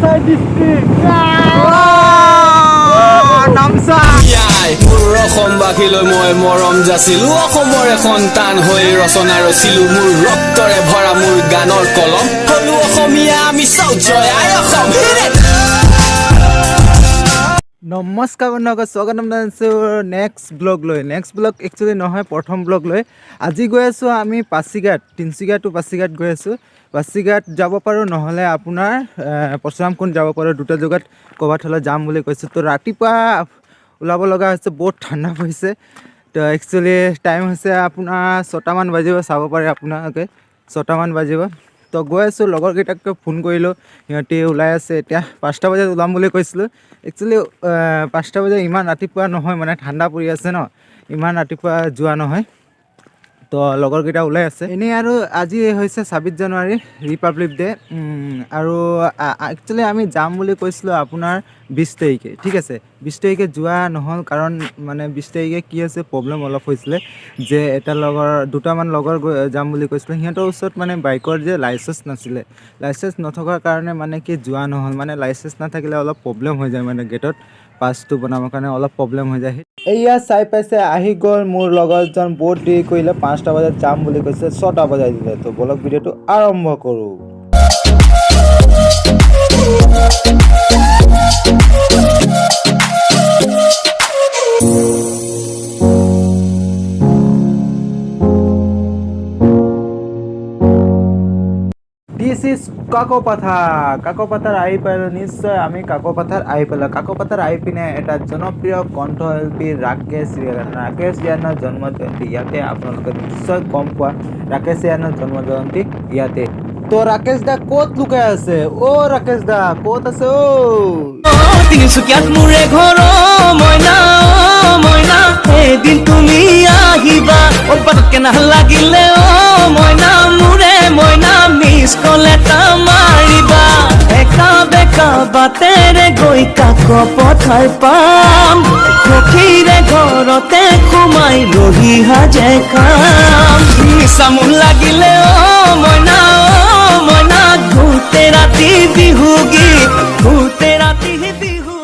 Namsai district মোৰ অসমবাসীলৈ মই মৰম যাচিলো অসমৰ এখন টান হৈ ৰচনা ৰচিলো মোৰ ৰক্তৰে ভৰা মোৰ গানৰ কলম হলো অসমীয়া আমি চাও জয় আই অসম নমস্কাৰ বন্ধুসকল স্বাগতম জনাইছোঁ নেক্সট ব্লগ একচুৱেলি নহয় প্ৰথম ব্লগ লৈ আজি গৈ আছোঁ আমি পাছিঘাট তিনিচুকীয়া টু পাছিঘাট গৈ আছোঁ পাছিঘাট যাব পাৰোঁ নহ'লে আপোনাৰ পৰশুৰামকুণ্ড যাব পাৰোঁ দুটা জেগাত ক'ৰবাত হ'লে যাম বুলি কৈছোঁ তো ৰাতিপুৱা ওলাব লগা হৈছে বহুত ঠাণ্ডা পৰিছে তো একচুৱেলি টাইম হৈছে আপোনাৰ 6টামান বাজিব চাব পাৰে আপোনালোকে 6টামান বাজিব তো গৈ আছোঁ লগৰকেইটাক ফোন কৰিলোঁ সিহঁতি ওলাই আছে এতিয়া 5টা বজাত ওলাম বুলি কৈছিলোঁ একচুৱেলি 5টা বজাত ইমান ৰাতিপুৱা নহয় মানে ঠাণ্ডা পৰি আছে ন ইমান ৰাতিপুৱা যোৱা নহয় তো লগৰকেইটা ওলাই আছে এনেই আৰু আজি হৈছে 26 জানুৱাৰী ৰিপাব্লিক ডে আৰু একচুৱেলি আমি যাম বুলি কৈছিলোঁ আপোনাৰ 20 তাৰিখে ঠিক আছে 20 তাৰিখে যোৱা নহ'ল কাৰণ মানে 20 তাৰিখে কি আছে প্ৰব্লেম অলপ হৈছিলে যে এটা দুটামান লগৰ যাম বুলি কৈছিলে সিহঁতৰ ওচৰত মানে বাইকৰ যে লাইচেঞ্চ নাছিলে লাইচেঞ্চ নথকাৰ কাৰণে মানে কি যোৱা নহ'ল মানে লাইচেঞ্চ নাথাকিলে অলপ প্ৰব্লেম হৈ যায় মানে গেটত পাছটো বনাবৰ কাৰণে অলপ প্ৰব্লেম হৈ যায় এয়া চাই পাইছে আহি গ'ল মোৰ লগৰজন বহুত দেৰি কৰিলে 5টা বজাত যাম বুলি কৈছে 6টা বজাই দিলে তো বলক ভিডিঅ'টো আৰম্ভ কৰোঁ দিছ ইজ কাকোপাথাৰ আহি পালোঁ নিশ্চয় আমি কাকোপাথাৰ আহি পালোঁ কাকোপাথাৰ আহি পিনে এটা জনপ্ৰিয় কণ্ঠশিল্পী ৰাকেশ ৰিয়ানৰ জন্ম জয়ন্তী ইয়াতে আপোনালোকে নিশ্চয় গম পোৱা ৰাকেশ ৰিয়ানৰ জন্ম জয়ন্তী ইয়াতে তো ৰাকেশ দা ক'ত লুকাই আছে ৰাকেশ দা ক'ত আছে তিনিচুকীয়াত মোৰে ঘৰ মইনা মইনা এদিন তুমি আহিবা পটকে নালাগিলে মইনা মোৰে মইনা মিছ কল এটা মাৰিবা একা বেকা বাটেৰে গৈ কাকোপথাৰ পাম সখীৰে ঘৰতে সোমাই ৰহি সাজে কাম নিচা মোৰ লাগিলে মইনা মইনা ঘূৰ্তে ৰাতি বিহু গীত ঘূৰ্তে ৰাতি বিহু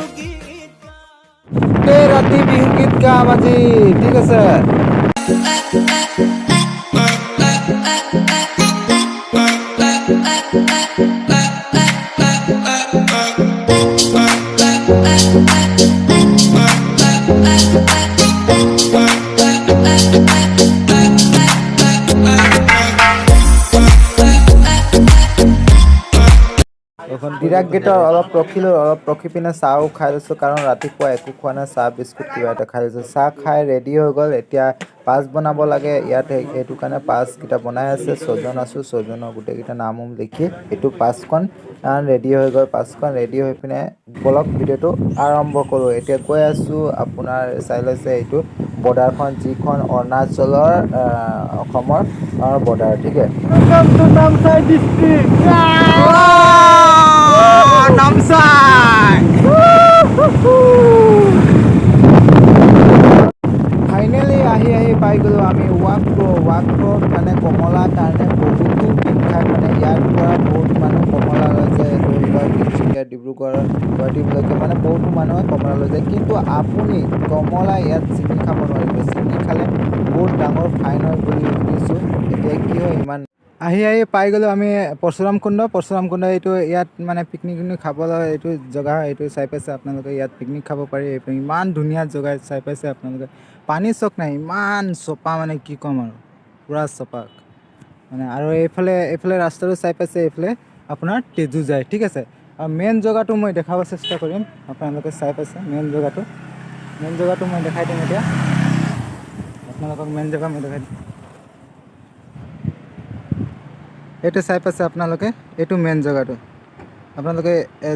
গীত গাম আজি ঠিক আছে ডিৰাক গেটৰ অলপ ৰখি পিনে চাহো খাই লৈছোঁ কাৰণ ৰাতিপুৱা একো খোৱা নাই চাহ বিস্কুট কিবা এটা খাই লৈছোঁ চাহ খাই ৰেডি হৈ গ'ল এতিয়া পাছ বনাব লাগে ইয়াতে এইটো কাৰণে পাছকেইটা বনাই আছে 6জন আছোঁ 6জনৰ গোটেইকেইটা নাম লিখি এইটো পাছখন ৰেডি হৈ গ'ল পাছখন ৰেডি হৈ পিনে ব্লগ ভিডিঅ'টো আৰম্ভ কৰোঁ এতিয়া গৈ আছোঁ আপোনাৰ চাই লৈছে এইটো বৰ্ডাৰখন যিখন অৰুণাচলৰ অসমৰ বৰ্ডাৰ ঠিক আছে নামচাই ডিষ্ট্ৰিক্ট নামচাই ফাইনেলি আহি পাই গ'লোঁ আমি ৱাকপ্ৰ মানে কমলাৰ কাৰণে বহুতো বিখ্যাত মানে ইয়াৰ পৰা বহুত মানুহ কমলা লৈ যায় ধৰি লওক তিনিচুকীয়া ডিব্ৰুগড় গুৱাহাটীলৈকে মানে বহুতো মানুহে কমলা লৈ যায় কিন্তু আপুনি কমলা ইয়াত চিনি খাব নোৱাৰিব চিনি খালে বহুত ডাঙৰ ফাইন হয় বুলি শুনিছোঁ এতিয়া কি হয় ইমান আহি পাই গ'লোঁ আমি পৰশুৰামকুণ্ড এইটো ইয়াত মানে পিকনিক খাবলৈ এইটো জেগা এইটো চাই পাইছে আপোনালোকে ইয়াত পিকনিক খাব পাৰি ইমান ধুনীয়া জেগা চাই পাইছে আপোনালোকে পানী চক নাই ইমান চফা মানে কি ক'ম আৰু পূৰা চফা মানে আৰু এইফালে ৰাস্তাটো চাই পাইছে এইফালে আপোনাৰ তেজু যায় ঠিক আছে আৰু মেইন জেগাটো মই দেখাব চেষ্টা কৰিম আপোনালোকে চাই পাইছে মেইন জেগাটো মই দেখাই দিম এতিয়া আপোনালোকক মেইন জেগা মই দেখাই দিম এইটো চাই পাইছে আপোনালোকে এইটো মেইন জেগাটো আপোনালোকে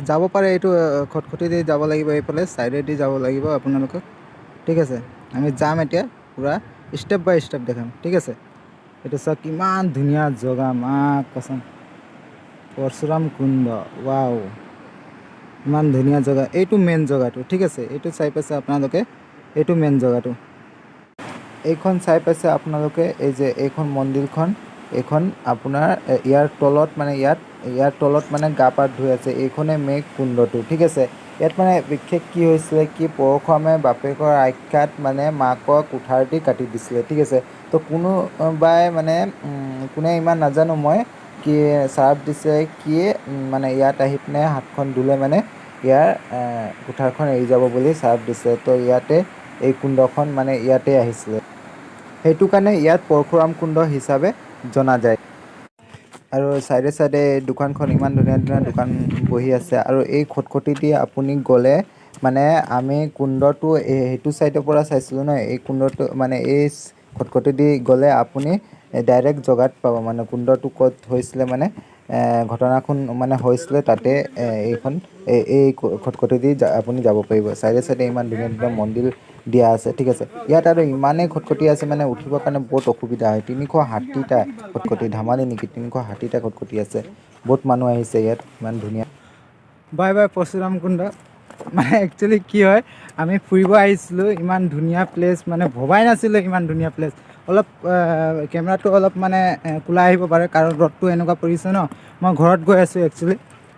যাব পাৰে এইটো খটখটি দি যাব লাগিব এইফালে চাইডেদি যাব লাগিব আপোনালোকক ঠিক আছে আমি যাম এতিয়া পূৰা ষ্টেপ বাই ষ্টেপ দেখাম ঠিক আছে এইটো চাওক কিমান ধুনীয়া জেগা মা কচম পৰশুৰামকুণ্ড ৱাও ইমান ধুনীয়া জেগা এইটো মেইন জেগাটো ঠিক আছে এইটো চাই পাইছে আপোনালোকে এইটো মেইন জেগাটো এইখন চাই পাইছে আপোনালোকে এই যে এইখন মন্দিৰখন এইখন আপোনাৰ ইয়াৰ তলত মানে ইয়াৰ তলত মানে গা পা ধুই আছে, এইখনে মেঘ কুণ্ডটো, ঠিক আছে। ইয়াত মানে বিশেষ কি হৈছিলে কি পৰশুৰামে বাপেকৰ আখ্যাত মানে মাকক কুঠাৰ দি কাটি দিছিলে, ঠিক আছে। তো কোনোবাই মানে কোনে ইমান নাজানো মই কি চাৰ্ফ দিছে কি মানে ইয়াত আহি পিনে হাতখন ধুলে মানে ইয়াৰ কুঠাৰখন এৰি যাব বুলি চাৰ্ফ দিছে। তো ইয়াতে এই কুণ্ডখন মানে ইয়াতে আহিছিলে, সেইটো কাৰণে ইয়াত পৰশুৰাম কুণ্ড হিচাপে জনা যায়। আৰু চাইডে চাইডে দোকানখন ইমান ধুনীয়া ধুনীয়া দোকান বহি আছে। আৰু এই খটখটি দি আপুনি গ'লে মানে আমি কুণ্ডটো সেইটো চাইডৰ পৰা চাইছিলোঁ ন, এই কুণ্ডটো মানে এই খটখটি দি গ'লে আপুনি ডাইৰেক্ট জগাত পাব, মানে কুণ্ডটো ক'ত হৈছিলে মানে ঘটনাখন মানে হৈছিলে তাতে এইখন এই খটখটি দি আপুনি যাব পাৰিব। চাইডে চাইডে ইমান ধুনীয়া ধুনীয়া মন্দিৰ দিয়া আছে, ঠিক আছে। ইয়াত আৰু ইমানেই খটখটি আছে মানে উঠিবৰ কাৰণে বহুত অসুবিধা হয়। 360টা খটখটি, ধেমালি নেকি, 360টা খটখটি আছে। বহুত মানুহ আহিছে ইয়াত, ইমান ধুনীয়া। বাই বাই পৰশুৰাম কুণ্ড। মানে একচুৱেলি কি হয়, আমি ফুৰিব আহিছিলোঁ, ইমান ধুনীয়া প্লেচ মানে ভবাই নাছিলোঁ ইমান ধুনীয়া প্লেচ। অলপ কেমেৰাটো অলপ মানে কোলাই আহিব পাৰে কাৰণ ৰ'দটো এনেকুৱা পৰিছে ন। মই ঘৰত গৈ আছোঁ একচুৱেলি,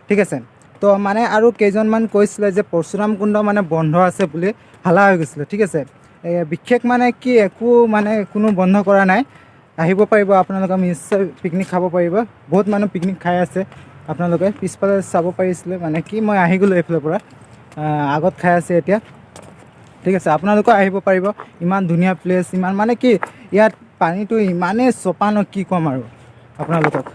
ঠিক আছে। তো মানে আৰু কেইজনমান কৈছিলে যে পৰশুৰাম কুণ্ড মানে বন্ধ আছে বুলি, হালা হৈ গৈছিলে, ঠিক আছে। বিশেষ মানে কি একো মানে কোনো বন্ধ কৰা নাই, আহিব পাৰিব আপোনালোকে, নিশ্চয় পিকনিক খাব পাৰিব। বহুত মানুহ পিকনিক খাই আছে, আপোনালোকে পিছফালে চাব পাৰিছিলে মানে কি মই আহি গ'লোঁ এইফালৰ পৰা, আগত খাই আছে এতিয়া, ঠিক আছে। আপোনালোকেও আহিব পাৰিব, ইমান ধুনীয়া প্লেচ, ইমান মানে কি ইয়াত পানীটো ইমানেই চপা ন, কি ক'ম আৰু আপোনালোকক।